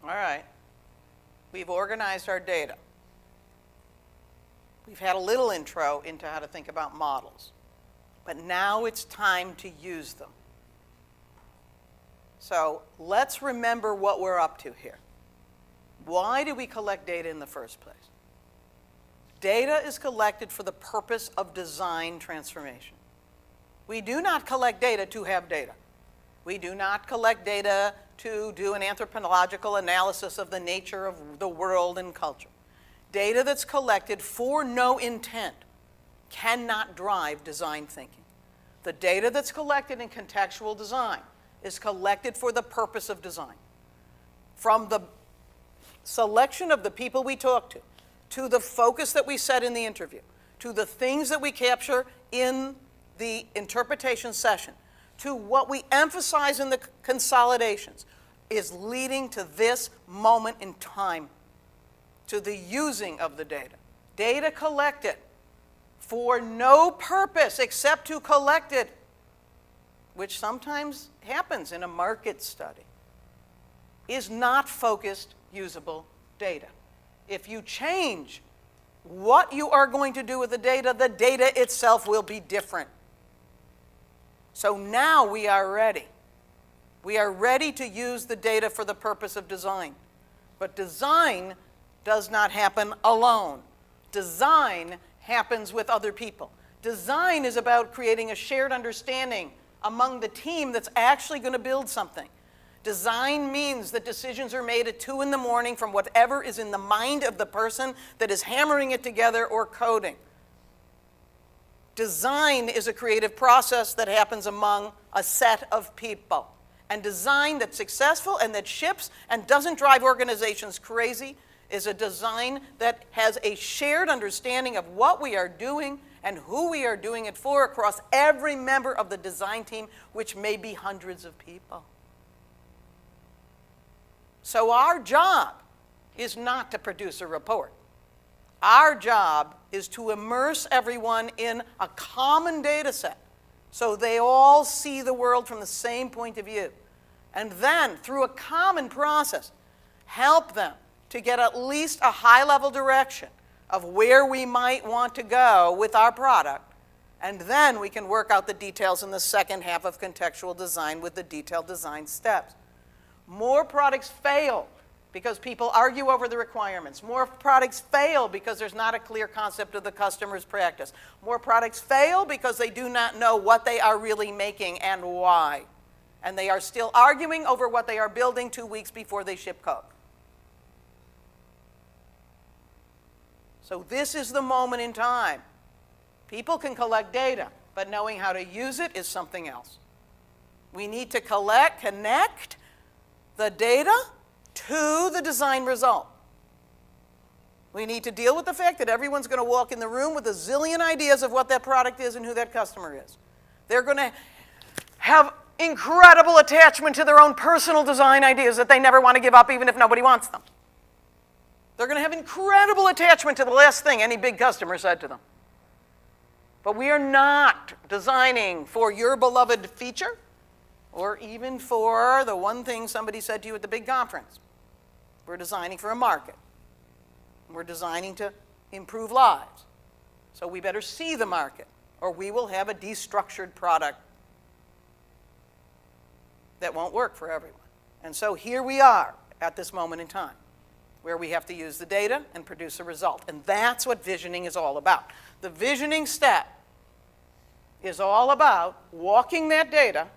All right. We've organized our data. We've had a little intro into how to think about models. But now it's time to use them. So let's remember what we're up to here. Why do we collect data in the first place? Data is collected for the purpose of design transformation. We do not collect data to have data. We do not collect data to do an anthropological analysis of the nature of the world and culture. Data that's collected for no intent cannot drive design thinking. The data that's collected in contextual design is collected for the purpose of design. From the selection of the people we talk to the focus that we set in the interview, to the things that we capture in the interpretation session, to what we emphasize in the consolidations, is leading to this moment in time, to the using of the data. Data collected for no purpose except to collect it, which sometimes happens in a market study, is not focused, usable data. If you change what you are going to do with the data itself will be different. So now we are ready. We are ready to use the data for the purpose of design. But design does not happen alone. Design happens with other people. Design is about creating a shared understanding among the team that's actually going to build something. Design means that decisions are made at 2 in the morning from whatever is in the mind of the person that is hammering it together or coding. Design is a creative process that happens among a set of people. And design that's successful and that ships and doesn't drive organizations crazy is a design that has a shared understanding of what we are doing and who we are doing it for across every member of the design team, which may be hundreds of people. So our job is not to produce a report. Our job is to immerse everyone in a common data set so they all see the world from the same point of view. And then, through a common process, help them to get at least a high-level direction of where we might want to go with our product. And then we can work out the details in the second half of contextual design with the detailed design steps. More products fail because people argue over the requirements. More products fail because there's not a clear concept of the customer's practice. More products fail because they do not know what they are really making and why. And they are still arguing over what they are building 2 weeks before they ship code. So this is the moment in time. People can collect data, but knowing how to use it is something else. We need to connect the data to the design result. We need to deal with the fact that everyone's going to walk in the room with a zillion ideas of what that product is and who that customer is. They're going to have incredible attachment to their own personal design ideas that they never want to give up even if nobody wants them. They're going to have incredible attachment to the last thing any big customer said to them. But we are not designing for your beloved feature or even for the one thing somebody said to you at the big conference. We're designing for a market. We're designing to improve lives. So we better see the market, or we will have a destructured product that won't work for everyone. And so here we are at this moment in time, where we have to use the data and produce a result. And that's what visioning is all about. The visioning step is all about walking that data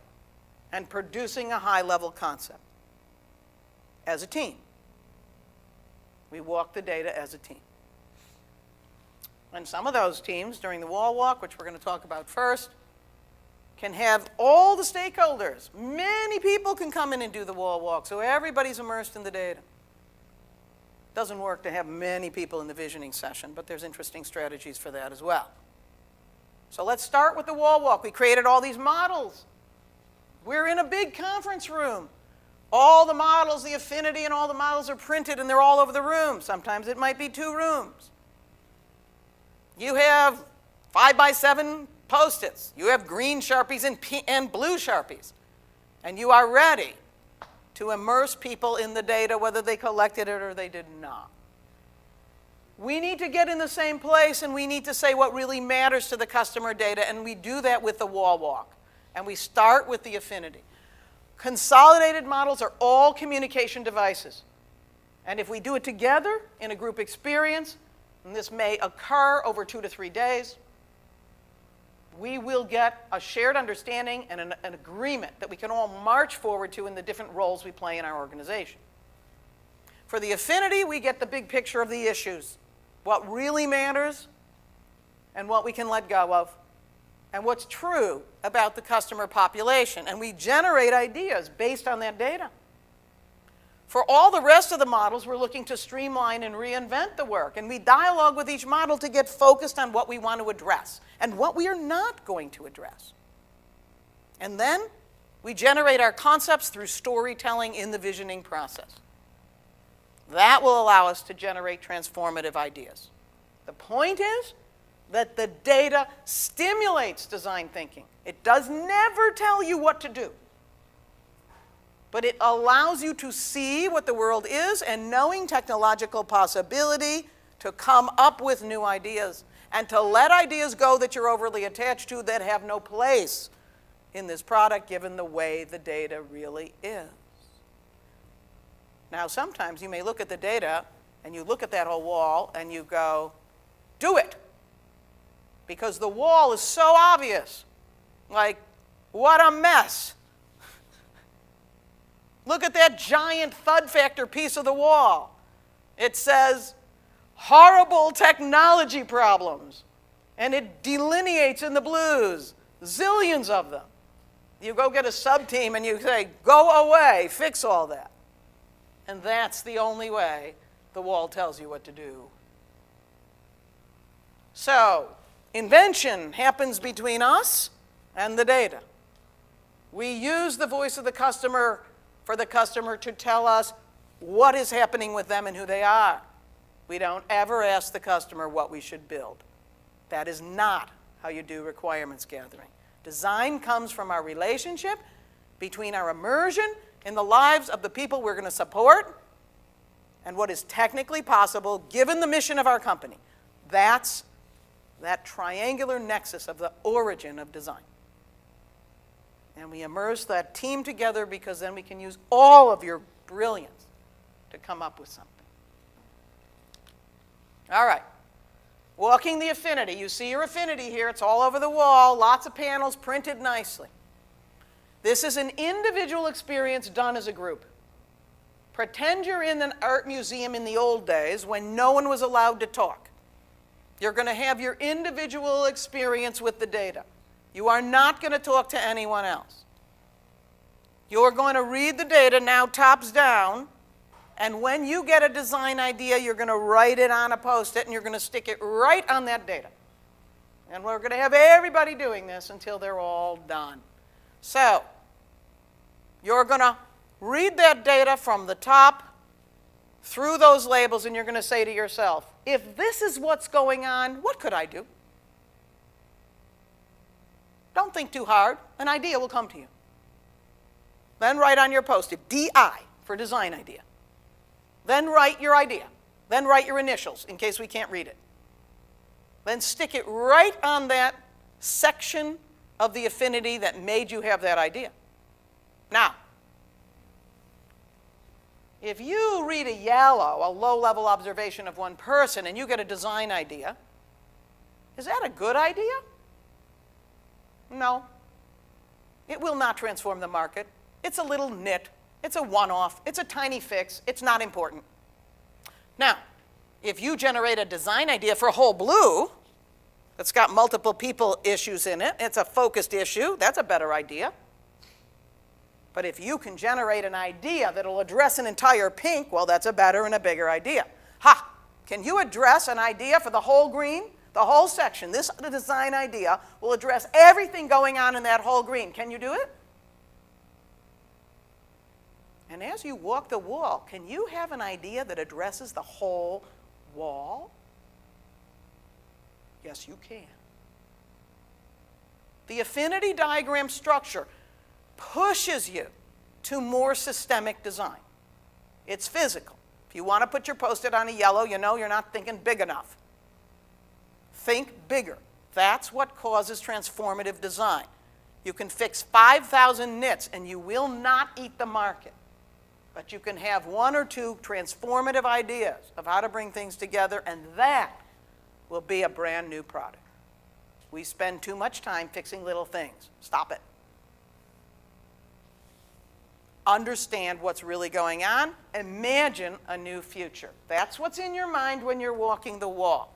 and producing a high-level concept as a team. We walk the data as a team. And some of those teams during the wall walk, which we're going to talk about first, can have all the stakeholders. Many people can come in and do the wall walk, so everybody's immersed in the data. Doesn't work to have many people in the visioning session, but there's interesting strategies for that as well. So let's start with the wall walk. We created all these models. We're in a big conference room. All the models, the affinity and all the models are printed and they're all over the room. Sometimes it might be 2 rooms. You have 5x7 Post-its. You have green Sharpies and blue Sharpies. And you are ready to immerse people in the data, whether they collected it or they did not. We need to get in the same place, and we need to say what really matters to the customer data, and we do that with the wall walk. And we start with the affinity. Consolidated models are all communication devices. And if we do it together in a group experience, and this may occur over 2 to 3 days, we will get a shared understanding and an agreement that we can all march forward to in the different roles we play in our organization. For the affinity, we get the big picture of the issues, what really matters and what we can let go of, and what's true about the customer population. And we generate ideas based on that data. For all the rest of the models, we're looking to streamline and reinvent the work, and we dialogue with each model to get focused on what we want to address and what we are not going to address. And then we generate our concepts through storytelling in the visioning process. That will allow us to generate transformative ideas. The point is that the data stimulates design thinking. It does never tell you what to do, but it allows you to see what the world is and knowing technological possibility to come up with new ideas and to let ideas go that you're overly attached to that have no place in this product given the way the data really is. Now, sometimes you may look at the data and you look at that whole wall and you go, do it. Because the wall is so obvious. Like, what a mess. Look at that giant thud factor piece of the wall. It says, horrible technology problems. And it delineates in the blues, zillions of them. You go get a sub-team and you say, go away, fix all that. And that's the only way the wall tells you what to do. So, invention happens between us and the data. We use the voice of the customer for the customer to tell us what is happening with them and who they are. We don't ever ask the customer what we should build. That is not how you do requirements gathering. Design comes from our relationship between our immersion in the lives of the people we're going to support and what is technically possible given the mission of our company. That's that triangular nexus of the origin of design. And we immerse that team together because then we can use all of your brilliance to come up with something. All right. Walking the affinity. You see your affinity here. It's all over the wall. Lots of panels printed nicely. This is an individual experience done as a group. Pretend you're in an art museum in the old days when no one was allowed to talk. You're going to have your individual experience with the data. You are not going to talk to anyone else. You're going to read the data now tops down, and when you get a design idea, you're going to write it on a Post-it and you're going to stick it right on that data. And we're going to have everybody doing this until they're all done. So, you're going to read that data from the top through those labels, and you're going to say to yourself, if this is what's going on, what could I do? Don't think too hard. An idea will come to you. Then write on your Post-it, DI for design idea. Then write your idea. Then write your initials in case we can't read it. Then stick it right on that section of the affinity that made you have that idea. Now, if you read a yellow, a low-level observation of one person, and you get a design idea, is that a good idea? No. It will not transform the market. It's a little nit. It's a one-off. It's a tiny fix. It's not important. Now, if you generate a design idea for a whole blue that's got multiple people issues in it, it's a focused issue, that's a better idea. But if you can generate an idea that'll address an entire pink, well, that's a better and a bigger idea. Ha! Can you address an idea for the whole green? The whole section, this design idea will address everything going on in that whole green. Can you do it? And as you walk the wall, can you have an idea that addresses the whole wall? Yes, you can. The affinity diagram structure pushes you to more systemic design. It's physical. If you want to put your Post-it on a yellow, you know you're not thinking big enough. Think bigger. That's what causes transformative design. You can fix 5,000 nits and you will not eat the market. But you can have one or two transformative ideas of how to bring things together, and that will be a brand new product. We spend too much time fixing little things. Stop it. Understand what's really going on. Imagine a new future. That's what's in your mind when you're walking the wall.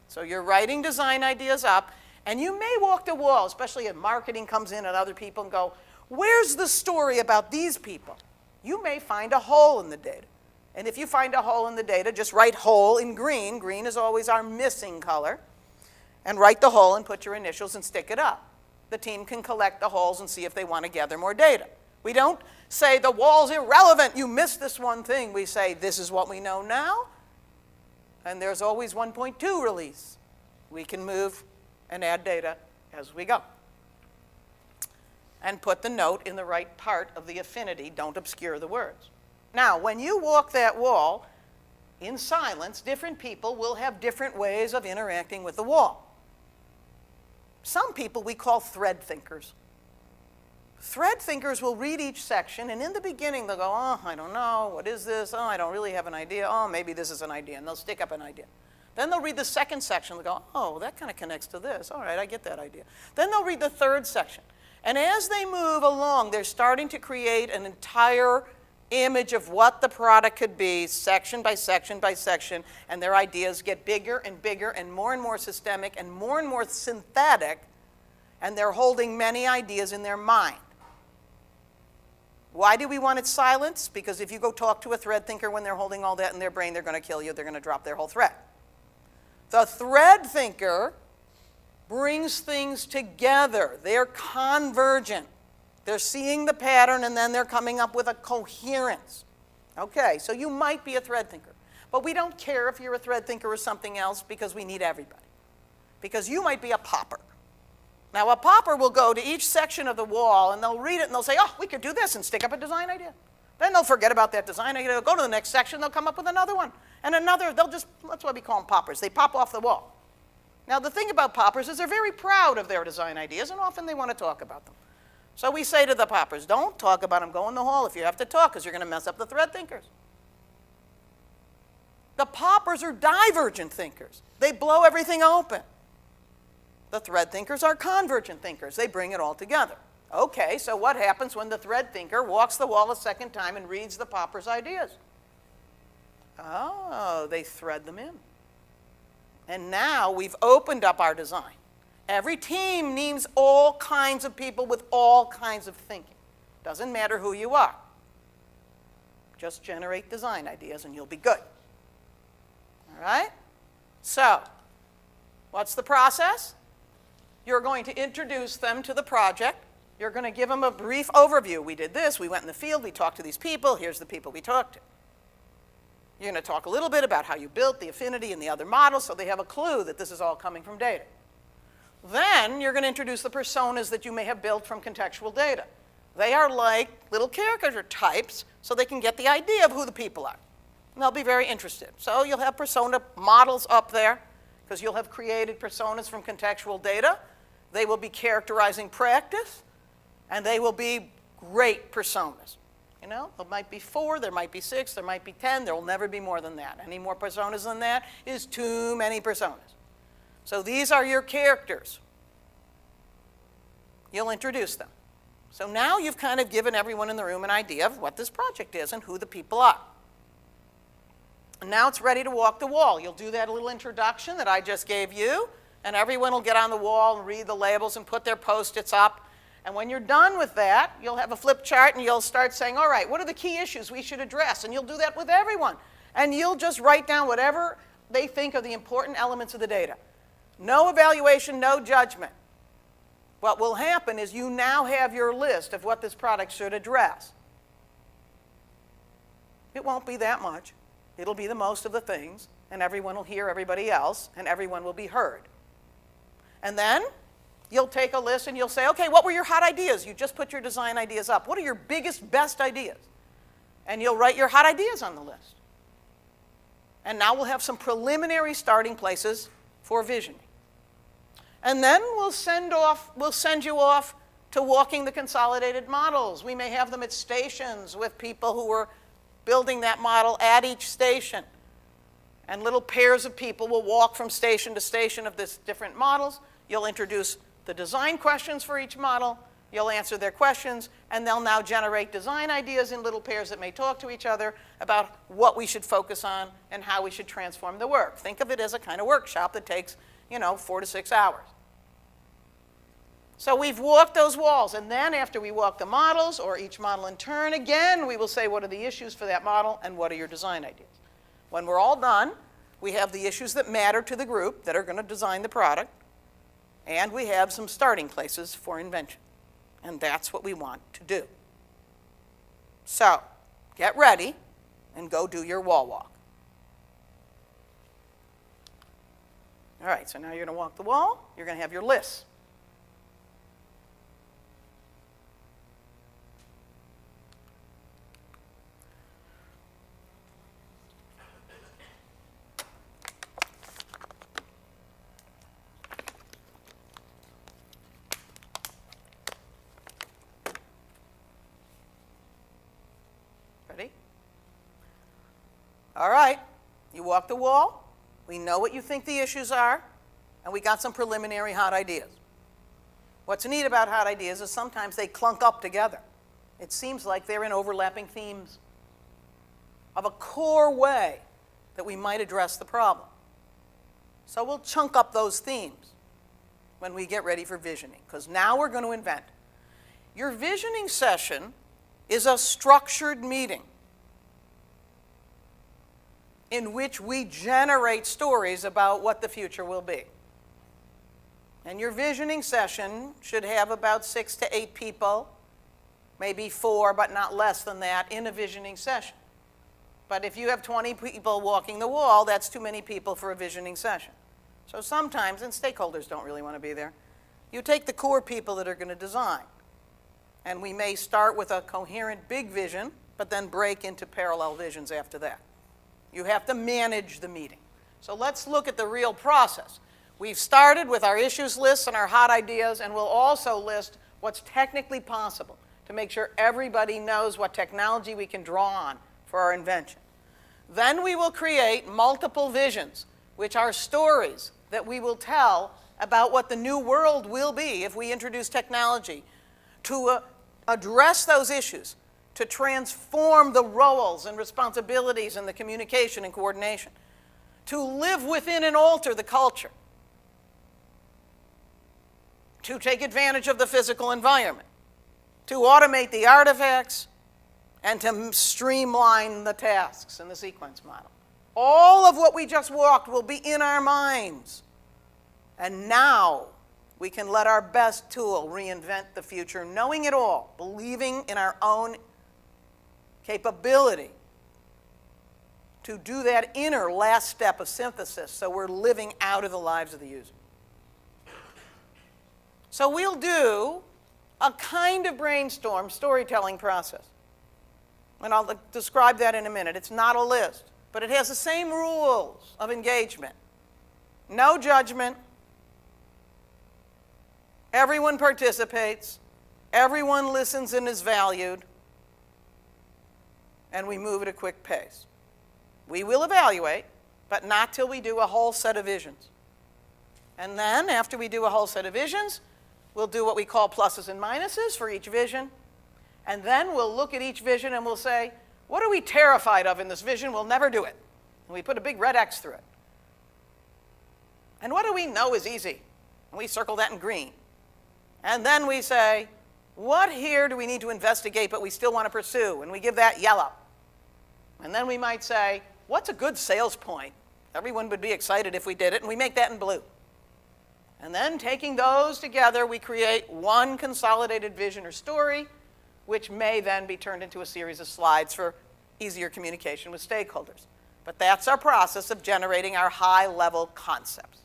So you're writing design ideas up, and you may walk the wall, especially if marketing comes in and other people, and go, where's the story about these people? You may find a hole in the data. And if you find a hole in the data, just write hole in green. Green is always our missing color. And write the hole and put your initials and stick it up. The team can collect the holes and see if they want to gather more data. We don't say the wall's irrelevant, you missed this one thing. We say this is what we know now, and there's always 1.2 release. We can move and add data as we go. And put the note in the right part of the affinity. Don't obscure the words. Now, when you walk that wall in silence, different people will have different ways of interacting with the wall. Some people we call thread thinkers. Thread thinkers will read each section, and in the beginning they'll go, oh, I don't know, what is this? Oh, I don't really have an idea. Oh, maybe this is an idea, and they'll stick up an idea. Then they'll read the second section, they'll go, oh, that kind of connects to this. All right, I get that idea. Then they'll read the third section. And as they move along, they're starting to create an entire image of what the product could be, section by section by section, and their ideas get bigger and bigger and more systemic and more synthetic, and they're holding many ideas in their mind. Why do we want it silenced? Because if you go talk to a thread thinker when they're holding all that in their brain, they're going to kill you. They're going to drop their whole thread. The thread thinker brings things together. They're convergent. They're seeing the pattern, and then they're coming up with a coherence. Okay, so you might be a thread thinker. But we don't care if you're a thread thinker or something else, because we need everybody. Because you might be a popper. Now, a popper will go to each section of the wall, and they'll read it, and they'll say, oh, we could do this, and stick up a design idea. Then they'll forget about that design idea. They'll go to the next section, they'll come up with another one. And another, that's why we call them poppers. They pop off the wall. Now, the thing about poppers is they're very proud of their design ideas, and often they want to talk about them. So we say to the poppers, don't talk about them. Go in the hall if you have to talk, because you're going to mess up the thread thinkers. The poppers are divergent thinkers. They blow everything open. The thread thinkers are convergent thinkers. They bring it all together. Okay, so what happens when the thread thinker walks the wall a second time and reads the popper's ideas? Oh, they thread them in. And now we've opened up our design. Every team needs all kinds of people with all kinds of thinking. Doesn't matter who you are. Just generate design ideas and you'll be good. All right? So, what's the process? You're going to introduce them to the project. You're going to give them a brief overview. We did this, we went in the field, we talked to these people, here's the people we talked to. You're going to talk a little bit about how you built the affinity and the other models so they have a clue that this is all coming from data. Then you're going to introduce the personas that you may have built from contextual data. They are like little caricature types so they can get the idea of who the people are. And they'll be very interested. So you'll have persona models up there because you'll have created personas from contextual data. They will be characterizing practice, and they will be great personas. You know, there might be 4, there might be 6, there might be 10. There will never be more than that. Any more personas than that is too many personas. So these are your characters. You'll introduce them. So now you've kind of given everyone in the room an idea of what this project is and who the people are. And now it's ready to walk the wall. You'll do that little introduction that I just gave you, and everyone will get on the wall and read the labels and put their Post-its up. And when you're done with that, you'll have a flip chart and you'll start saying, all right, what are the key issues we should address? And you'll do that with everyone. And you'll just write down whatever they think are the important elements of the data. No evaluation, no judgment. What will happen is you now have your list of what this product should address. It won't be that much. It'll be the most of the things, and everyone will hear everybody else, and everyone will be heard. And then You'll take a list and you'll say, okay, what were your hot ideas? You just put your design ideas up. What are your biggest, best ideas? And you'll write your hot ideas on the list. And now we'll have some preliminary starting places for visioning. And then we'll send you off to walking the consolidated models. We may have them at stations with people who are building that model at each station. And little pairs of people will walk from station to station of these different models. You'll introduce the design questions for each model. You'll answer their questions, and they'll now generate design ideas in little pairs that may talk to each other about what we should focus on and how we should transform the work. Think of it as a kind of workshop that takes, 4 to 6 hours. So we've walked those walls, and then after we walk the models, or each model in turn, again, we will say what are the issues for that model and what are your design ideas. When we're all done, we have the issues that matter to the group that are going to design the product, and we have some starting places for invention. And that's what we want to do. So, get ready and go do your wall walk. All right, so now you're going to walk the wall. You're going to have your lists. Ready? All right, you walk the wall. We know what you think the issues are, and we got some preliminary hot ideas. What's neat about hot ideas is sometimes they clunk up together. It seems like they're in overlapping themes of a core way that we might address the problem. So we'll chunk up those themes when we get ready for visioning, because now we're going to invent. Your visioning session is a structured meeting in which we generate stories about what the future will be. And your visioning session should have about 6 to 8 people, maybe 4, but not less than that, in a visioning session. But if you have 20 people walking the wall, that's too many people for a visioning session. So sometimes, and stakeholders don't really want to be there, you take the core people that are going to design. And we may start with a coherent big vision, but then break into parallel visions after that. You have to manage the meeting. So let's look at the real process. We've started with our issues lists and our hot ideas, and we'll also list what's technically possible to make sure everybody knows what technology we can draw on for our invention. Then we will create multiple visions, which are stories that we will tell about what the new world will be if we introduce technology to address those issues, to transform the roles and responsibilities and the communication and coordination, to live within and alter the culture, to take advantage of the physical environment, to automate the artifacts, and to streamline the tasks in the sequence model. All of what we just walked will be in our minds. And now we can let our best tool reinvent the future, knowing it all, believing in our own capability to do that inner last step of synthesis so we're living out of the lives of the user. So we'll do a kind of brainstorm storytelling process. And I'll describe that in a minute. It's not a list, but it has the same rules of engagement. No judgment. Everyone participates. Everyone listens and is valued. And we move at a quick pace. We will evaluate, but not till we do a whole set of visions. And then, after we do a whole set of visions, we'll do what we call pluses and minuses for each vision. And then we'll look at each vision and we'll say, what are we terrified of in this vision? We'll never do it. And we put a big red X through it. And what do we know is easy? And we circle that in green. And then we say, what here do we need to investigate but we still want to pursue? And we give that yellow. And then we might say, what's a good sales point? Everyone would be excited if we did it, and we make that in blue. And then taking those together, we create one consolidated vision or story, which may then be turned into a series of slides for easier communication with stakeholders. But that's our process of generating our high-level concepts.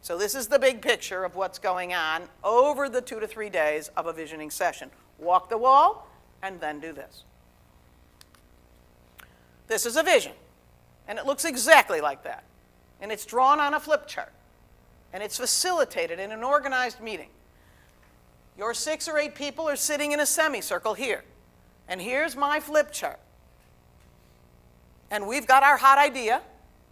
So this is the big picture of what's going on over the 2 to 3 days of a visioning session. Walk the wall, and then do this. This is a vision, and it looks exactly like that. And it's drawn on a flip chart, and it's facilitated in an organized meeting. Your 6 or 8 people are sitting in a semicircle here, and here's my flip chart. And we've got our hot idea,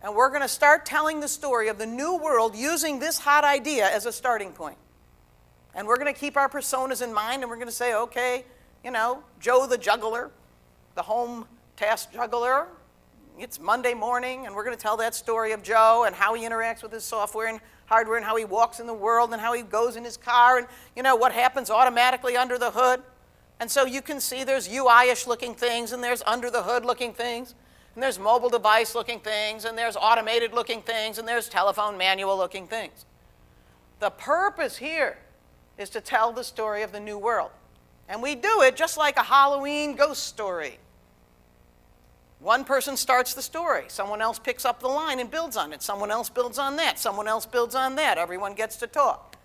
and we're going to start telling the story of the new world using this hot idea as a starting point. And we're going to keep our personas in mind, and we're going to say, okay, you know, Joe the juggler, the home task juggler, it's Monday morning, and we're going to tell that story of Joe and how he interacts with his software and hardware and how he walks in the world and how he goes in his car and, you know, what happens automatically under the hood. And so you can see there's UI-ish looking things, and there's under the hood looking things, and there's mobile device looking things, and there's automated looking things, and there's telephone manual looking things. The purpose here is to tell the story of the new world. And we do it just like a Halloween ghost story. One person starts the story. Someone else picks up the line and builds on it. Someone else builds on that. Someone else builds on that. Everyone gets to talk.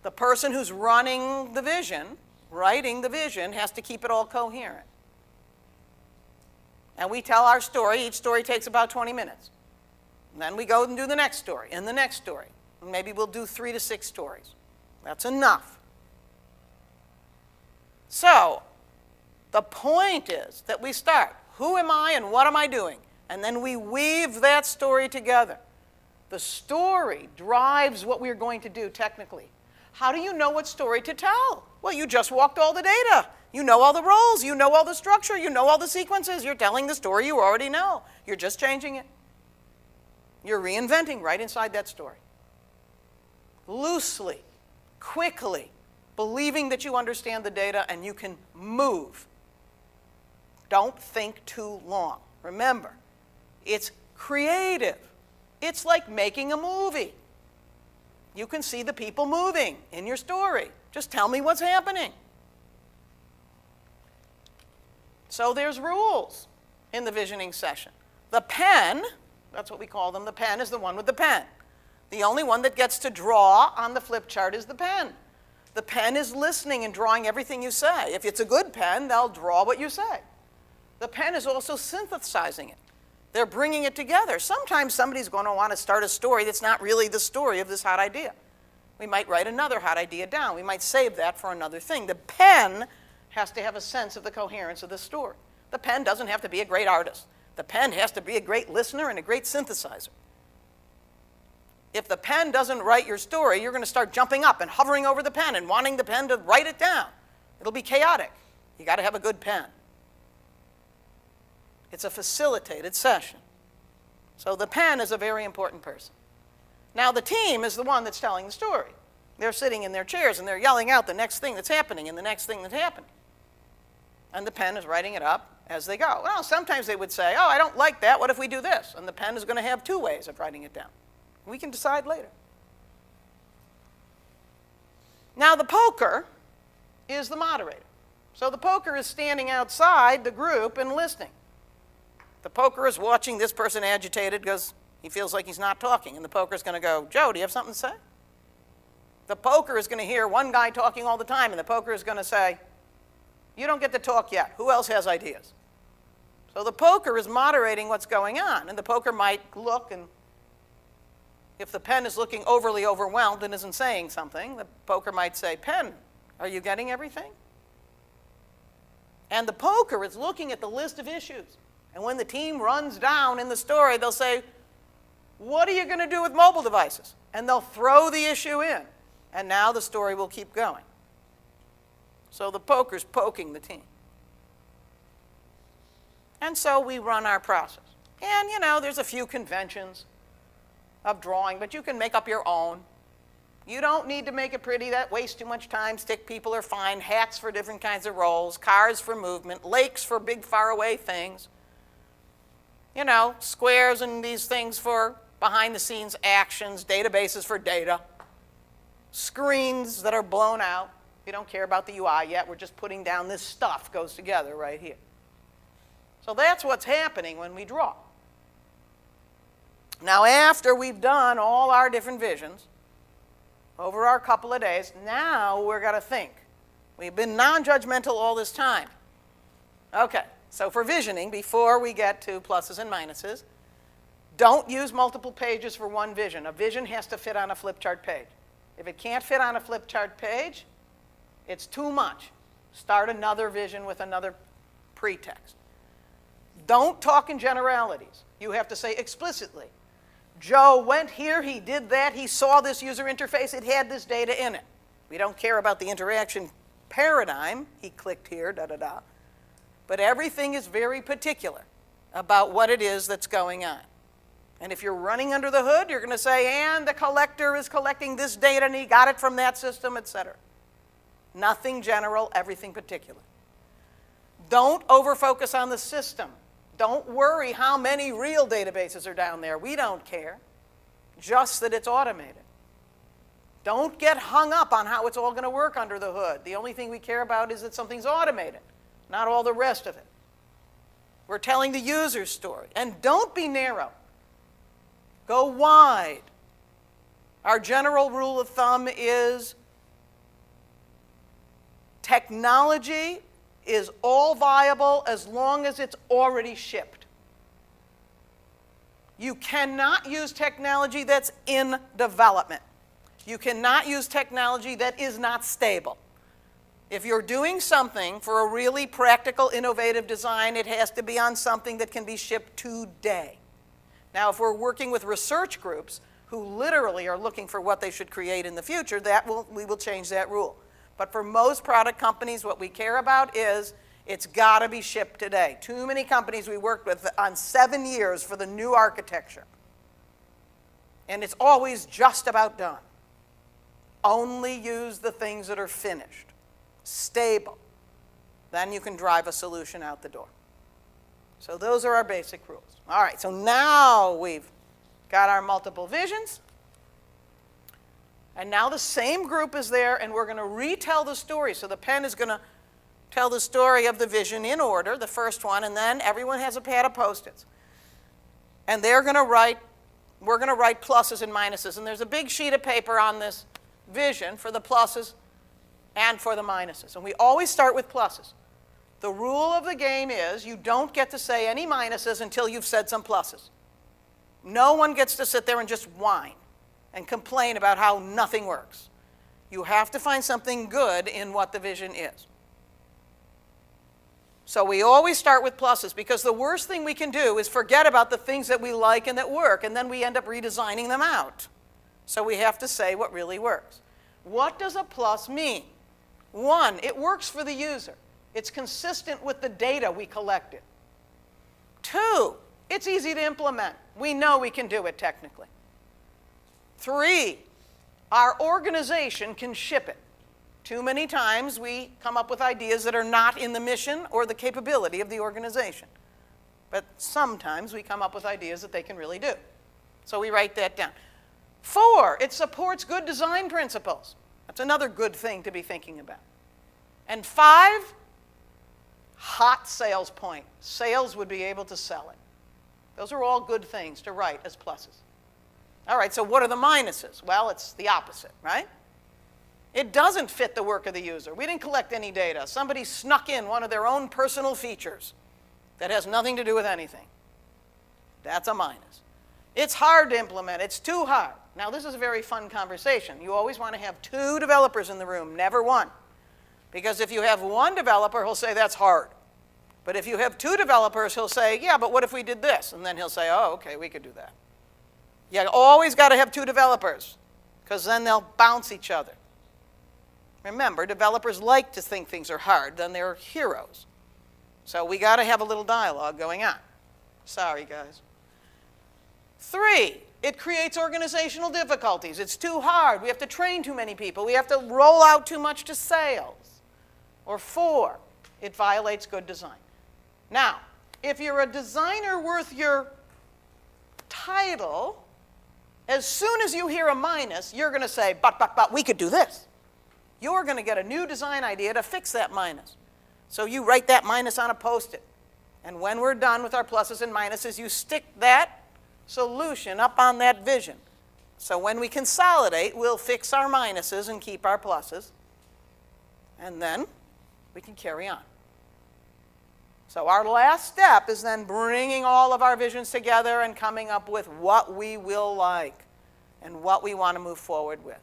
The person who's running the vision, writing the vision, has to keep it all coherent. And we tell our story. Each story takes about 20 minutes. And then we go and do the next story and the next story. And maybe we'll do 3 to 6 stories. That's enough. So the point is that we start. Who am I and what am I doing? And then we weave that story together. The story drives what we're going to do technically. How do you know what story to tell? Well, you just walked all the data. You know all the roles. You know all the structure. You know all the sequences. You're telling the story you already know. You're just changing it. You're reinventing right inside that story. Loosely, quickly, believing that you understand the data and you can move. Don't think too long. Remember, it's creative. It's like making a movie. You can see the people moving in your story. Just tell me what's happening. So there's rules in the visioning session. The pen, that's what we call them, the pen is the one with the pen. The only one that gets to draw on the flip chart is the pen. The pen is listening and drawing everything you say. If it's a good pen, they'll draw what you say. The pen is also synthesizing it. They're bringing it together. Sometimes somebody's going to want to start a story that's not really the story of this hot idea. We might write another hot idea down. We might save that for another thing. The pen has to have a sense of the coherence of the story. The pen doesn't have to be a great artist. The pen has to be a great listener and a great synthesizer. If the pen doesn't write your story, you're going to start jumping up and hovering over the pen and wanting the pen to write it down. It'll be chaotic. You got to have a good pen. It's a facilitated session. So the pen is a very important person. Now the team is the one that's telling the story. They're sitting in their chairs and they're yelling out the next thing that's happening and the next thing that's happening. And the pen is writing it up as they go. Well, sometimes they would say, oh, I don't like that. What if we do this? And the pen is going to have 2 ways of writing it down. We can decide later. Now the poker is the moderator. So the poker is standing outside the group and listening. The poker is watching this person agitated because he feels like he's not talking. And the poker is going to go, Joe, do you have something to say? The poker is going to hear one guy talking all the time, and the poker is going to say, you don't get to talk yet. Who else has ideas? So the poker is moderating what's going on. And the poker might look, and if the pen is looking overly overwhelmed and isn't saying something, the poker might say, pen, are you getting everything? And the poker is looking at the list of issues. And when the team runs down in the story, they'll say, what are you going to do with mobile devices? And they'll throw the issue in. And now the story will keep going. So the poker's poking the team. And so we run our process. And, you know, there's a few conventions of drawing, but you can make up your own. You don't need to make it pretty. That wastes too much time. Stick people are fine. Hats for different kinds of roles. Cars for movement. Lakes for big, faraway things. You know, squares and these things for behind-the-scenes actions. Databases for data. Screens that are blown out. We don't care about the UI yet. We're just putting down this stuff goes together right here. So that's what's happening when we draw. Now, after we've done all our different visions over our couple of days, now we're going to think. We've been non-judgmental all this time. Okay, so for visioning, before we get to pluses and minuses, don't use multiple pages for one vision. A vision has to fit on a flip chart page. If it can't fit on a flip chart page, it's too much. Start another vision with another pretext. Don't talk in generalities. You have to say explicitly, Joe went here, he did that, he saw this user interface, it had this data in it. We don't care about the interaction paradigm, he clicked here, da-da-da. But everything is very particular about what it is that's going on. And if you're running under the hood, you're going to say, and the collector is collecting this data and he got it from that system, etc. Nothing general, everything particular. Don't over-focus on the system. Don't worry how many real databases are down there. We don't care. Just that it's automated. Don't get hung up on how it's all going to work under the hood. The only thing we care about is that something's automated, not all the rest of it. We're telling the user's story. And don't be narrow. Go wide. Our general rule of thumb is technology is all viable as long as it's already shipped. You cannot use technology that's in development. You cannot use technology that is not stable. If you're doing something for a really practical, innovative design, it has to be on something that can be shipped today. Now, if we're working with research groups who literally are looking for what they should create in the future, we will change that rule. But for most product companies, what we care about is it's got to be shipped today. Too many companies we worked with on 7 years for the new architecture. And it's always just about done. Only use the things that are finished, stable. Then you can drive a solution out the door. So those are our basic rules. All right, so now we've got our multiple visions. And now the same group is there, and we're going to retell the story. So the pen is going to tell the story of the vision in order, the first one, and then everyone has a pad of Post-its. And we're going to write pluses and minuses. And there's a big sheet of paper on this vision for the pluses and for the minuses. And we always start with pluses. The rule of the game is you don't get to say any minuses until you've said some pluses. No one gets to sit there and just whine and complain about how nothing works. You have to find something good in what the vision is. So we always start with pluses, because the worst thing we can do is forget about the things that we like and that work, and then we end up redesigning them out. So we have to say what really works. What does a plus mean? 1, it works for the user. It's consistent with the data we collected. 2, it's easy to implement. We know we can do it technically. 3, our organization can ship it. Too many times we come up with ideas that are not in the mission or the capability of the organization. But sometimes we come up with ideas that they can really do. So we write that down. 4, it supports good design principles. That's another good thing to be thinking about. And 5, hot sales point. Sales would be able to sell it. Those are all good things to write as pluses. All right, so what are the minuses? Well, it's the opposite, right? It doesn't fit the work of the user. We didn't collect any data. Somebody snuck in one of their own personal features that has nothing to do with anything. That's a minus. It's hard to implement. It's too hard. Now, this is a very fun conversation. You always want to have 2 developers in the room, never 1. Because if you have 1 developer, he'll say, that's hard. But if you have 2 developers, he'll say, yeah, but what if we did this? And then he'll say, oh, okay, we could do that. You always got to have 2 developers, because then they'll bounce each other. Remember, developers like to think things are hard, then they're heroes. So we got to have a little dialogue going on. Sorry, guys. 3, it creates organizational difficulties. It's too hard. We have to train too many people. We have to roll out too much to sales. Or 4, it violates good design. Now, if you're a designer worth your title, as soon as you hear a minus, you're going to say, but, we could do this. You're going to get a new design idea to fix that minus. So you write that minus on a Post-it. And when we're done with our pluses and minuses, you stick that solution up on that vision. So when we consolidate, we'll fix our minuses and keep our pluses. And then we can carry on. So our last step is then bringing all of our visions together and coming up with what we will like and what we want to move forward with.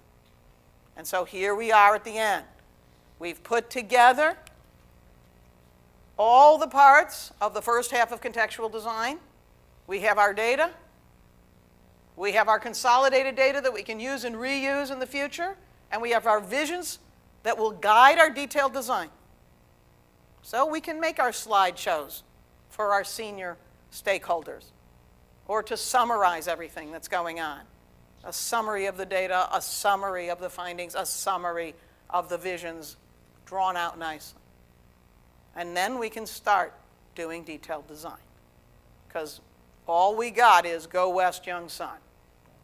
And so here we are at the end. We've put together all the parts of the first half of contextual design. We have our data. We have our consolidated data that we can use and reuse in the future. And we have our visions that will guide our detailed design. So we can make our slideshows for our senior stakeholders, or to summarize everything that's going on. A summary of the data, a summary of the findings, a summary of the visions drawn out nicely. And then we can start doing detailed design. Because all we got is Go West, Young Sun.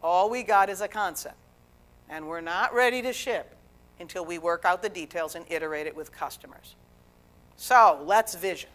All we got is a concept. And we're not ready to ship until we work out the details and iterate it with customers. So let's vision.